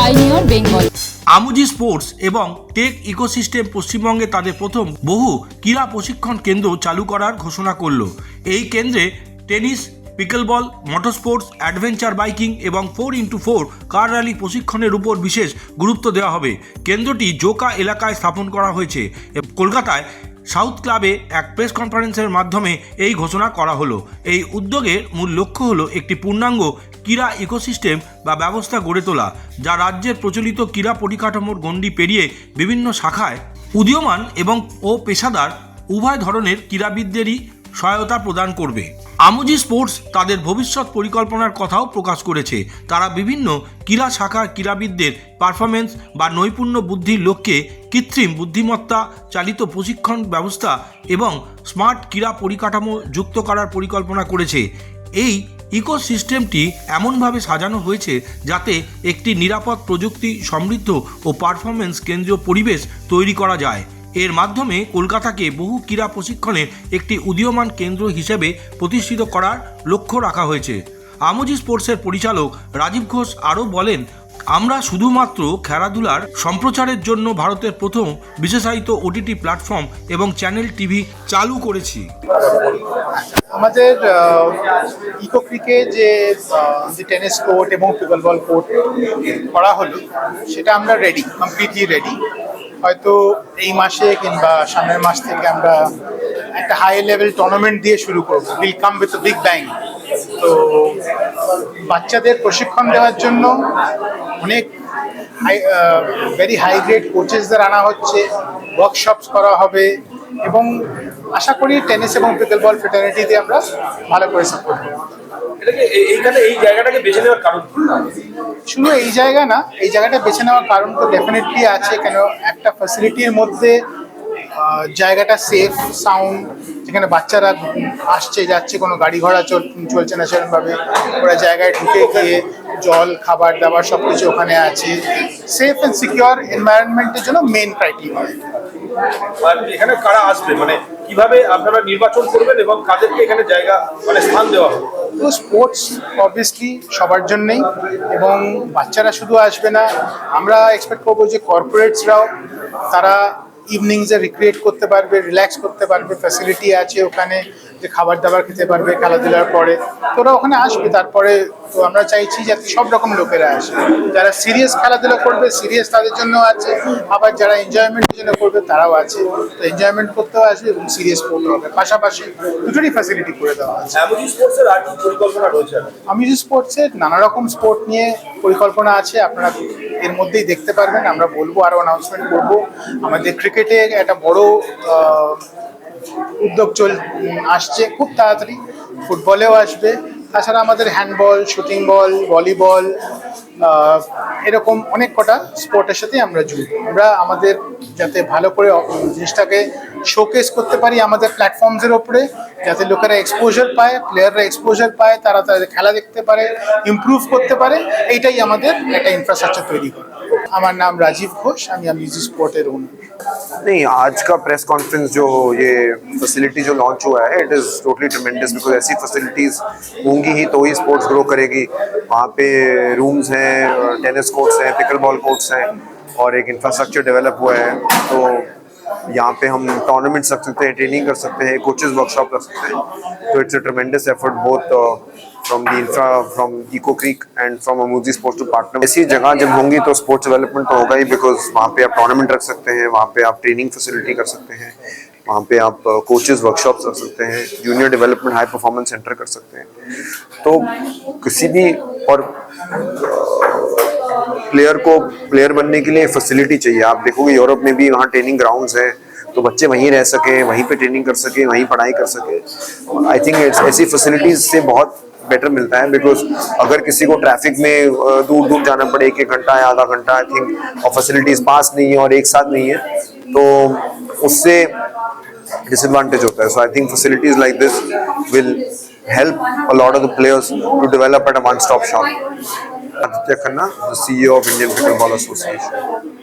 Pioneer Bengal. আমুজি sports এবং take ecosystem পশ্চিমবঙ্গে তাদের প্রথম বহু ক্রীড়া প্রশিক্ষণ কেন্দ্র চালু করার ঘোষণা করল। এই কেন্দ্রে tennis, pickleball, Motorsports, adventure biking এবং 4x4 কার র্যালি প্রশিক্ষণের উপর বিশেষ গুরুত্ব দেওয়া হবে। কেন্দ্রটি জোকা এলাকায় স্থাপন করা হয়েছে। কলকাতায় সাউথ ক্লাবে এক প্রেস কনফারেন্সের মাধ্যমে এই ঘোষণা করা হলো। এই উদ্যোগের মূল লক্ষ্য হলো একটি পূর্ণাঙ্গ ক্রীড়া ইকোসিস্টেম বা ব্যবস্থা গড়ে তোলা, যা রাজ্যের প্রচলিত ক্রীড়া পরিকাঠামোর গণ্ডি পেরিয়ে বিভিন্ন শাখায় উদীয়মান এবং পেশাদার উভয় ধরনের ক্রীড়াবিদদেরই সহায়তা প্রদান করবে। আমুজি স্পোর্টস তাদের ভবিষ্যৎ পরিকল্পনার কথাও প্রকাশ করেছে। তারা বিভিন্ন ক্রীড়া শাখার ক্রীড়াবিদদের পারফরমেন্স বা নৈপুণ্য বুদ্ধির লক্ষ্যে কৃত্রিম বুদ্ধিমত্তা চালিত প্রশিক্ষণ ব্যবস্থা এবং স্মার্ট ক্রীড়া পরিকাঠামো যুক্ত করার পরিকল্পনা করেছে। এই ইকোসিস্টেমটি এমনভাবে সাজানো হয়েছে যাতে একটি নিরাপদ, প্রযুক্তি সমৃদ্ধ ও পারফরমেন্স কেন্দ্রীয় পরিবেশ তৈরি করা যায়। এর মাধ্যমে কলকাতাকে বহু ক্রীড়া প্রশিক্ষণের একটি উদীয়মান কেন্দ্র হিসেবে প্রতিষ্ঠিত করার লক্ষ্য রাখা হয়েছে। আমুজি স্পোর্টসের পরিচালক রাজীব ঘোষ আরও বলেন, আমরা শুধুমাত্র খেলাধুলার সম্প্রচারের জন্য ভারতের প্রথম বিশেষায়িত ওটিটি প্ল্যাটফর্ম এবং চ্যানেল টিভি চালু করেছি। আমাদের ইকো ক্রিকে যে টেনিস কোর্ট এবং পিকলবল কোর্ট করা হলো, সেটা আমরা কমপ্লিটলি রেডি। হয়তো এই মাসে কিংবা সামনের মাস থেকে আমরা একটা হাই লেভেল টুর্নামেন্ট দিয়ে শুরু করবো। Will come with big bang. তো বাচ্চাদের প্রশিক্ষণ দেওয়ার জন্য অনেক ভেরি হাই গ্রেড কোচেসদের আনা হচ্ছে, ওয়ার্কশপস করা হবে এবং আশা করি টেনিস এবং পিকলবল ফ্রেটার্নিটিতে আমরা ভালো করে সাপোর্ট করব। এই জায়গাটাকে বেছে নেওয়ার কারণ শুধু এই জায়গা না, এই জায়গাটা বেছে নেওয়ার কারণ তো ডেফিনেটলি আছে। কেন একটা ফ্যাসিলিটির মধ্যে জায়গাটা সেফ, সাউন্ড, যেখানে বাচ্চারা আসছে যাচ্ছে, কোনো গাড়ি ঘোড়া চলছে না সেরকমভাবে, ওরা জায়গায় ঢুকে গিয়ে জল, খাবার দাবার সব কিছু ওখানে আছে। সেফ অ্যান্ড সিকিউর এনভায়রনমেন্টের জন্য মেন ক্রাইটেরিয়া। এখানে কারা আসবে, মানে কিভাবে আপনারা নির্বাচন করবেন এবং কাদেরকে এখানে জায়গা স্থান দেওয়া হবে? তো স্পোর্টস অবভিয়াসলি সবার জন্যই, এবং বাচ্চারা শুধু আসবে না, আমরা এক্সপেক্ট করবো যে কর্পোরেটসরাও তারা ইভিনিংসে রিক্রিয়েট করতে পারবে, রিল্যাক্স করতে পারবে, ফ্যাসিলিটি আছে ওখানে যে খাবার দাবার খেতে পারবে খেলাধুলার পরে, তো ওরা ওখানে আসবে। তারপরে তো আমরা চাইছি যাতে সব রকম লোকেরা আসে, যারা সিরিয়াস খেলাধুলা করবে সিরিয়াস তাদের জন্য আছে, আবার যারা এনজয়মেন্টের জন্য করবে তারাও আছে। তো এনজয়মেন্ট করতেও আসবে এবং সিরিয়াস করতে হবে, পাশাপাশি দুটোরই ফ্যাসিলিটি করে দেওয়া আছে। আমুজি স্পোর্টসের আর কি পরিকল্পনা রয়েছে? আমুজি স্পোর্টসের নানা রকম স্পোর্ট নিয়ে পরিকল্পনা আছে, আপনারা এর মধ্যেই দেখতে পারবেন। আমরা বলবো, আরও অ্যানাউন্সমেন্ট করবো। আমাদের ক্রিকেটে একটা বড় উদ্যোগ আসছে খুব তাড়াতাড়ি, ফুটবলেও আসবে। তাছাড়া আমাদের হ্যান্ডবল, শুটিং বল, ভলিবল, এরকম অনেক কটা স্পোর্টের সাথে আমরা যুক্ত। আমরা আমাদের যাতে ভালো করে জিনিসটাকে শোকেস করতে পারি আমাদের প্ল্যাটফর্মসের ওপরে, যাতে লোকেরা এক্সপোজার পায়, প্লেয়াররা এক্সপোজার পায়, তারা তাদের খেলা দেখতে পারে, ইমপ্রুভ করতে পারে, এইটাই আমাদের একটা ইনফ্রাস্ট্রাকচার তৈরি করা। আমার নাম রাজীব ঘোষ, আমি আমুজি স্পোর্টের ওনার। नहीं, आज का प्रेस कॉन्फ्रेंस जो ये फैसिलिटी जो लॉन्च हुआ है, इट इज़ टोटली ट्रेमेंडस, बिकॉज ऐसी फैसिलिटीज़ होंगी ही तो ही स्पोर्ट्स ग्रो करेगी। वहाँ पे रूम्स हैं, टेनिस कोर्ट्स हैं, पिकल बॉल कोर्ट्स हैं और एक इंफ्रास्ट्रक्चर डेवलप हुआ है। तो यहाँ पे हम टूर्नामेंट्स रख सकते हैं, ट्रेनिंग कर सकते हैं, कोचेस वर्कशॉप रख सकते हैं। तो it's a tremendous effort both from the infra, from Eco Creek and from अमूजी स्पोर्ट्स टू पार्टनर। ऐसी जगह जब होंगी तो स्पोर्ट्स डेवलपमेंट तो होगा ही, बिकॉज वहाँ पे आप टूर्नामेंट रख सकते हैं, वहाँ पे आप ट्रेनिंग फैसिलिटी कर सकते हैं, वहाँ पे आप कोचेस वर्कशॉप्स रख सकते हैं, junior development high performance centre कर सकते हैं। तो किसी भी और प्लेयर को प्लेयर बनने के लिए फैसिलिटी चाहिए। आप देखोगे यूरोप में भी वहाँ ट्रेनिंग ग्राउंड्स हैं, तो बच्चे वहीं रह सके, वहीं पे ट्रेनिंग कर सके, वहीं पढ़ाई कर सके। आई थिंक ऐसी फैसिलिटीज से बहुत बेटर मिलता है, बिकॉज अगर किसी को ट्रैफिक में दूर दूर जाना पड़े, एक घंटा या आधा घंटा, आई थिंक, और फैसिलिटीज पास नहीं है और एक साथ नहीं है, तो उससे डिसएडवांटेज होता है। So I think facilities like this will help a lot of the players to develop at a one-stop shop. Aditya Khanna, the CEO of Indian Pickleball Association.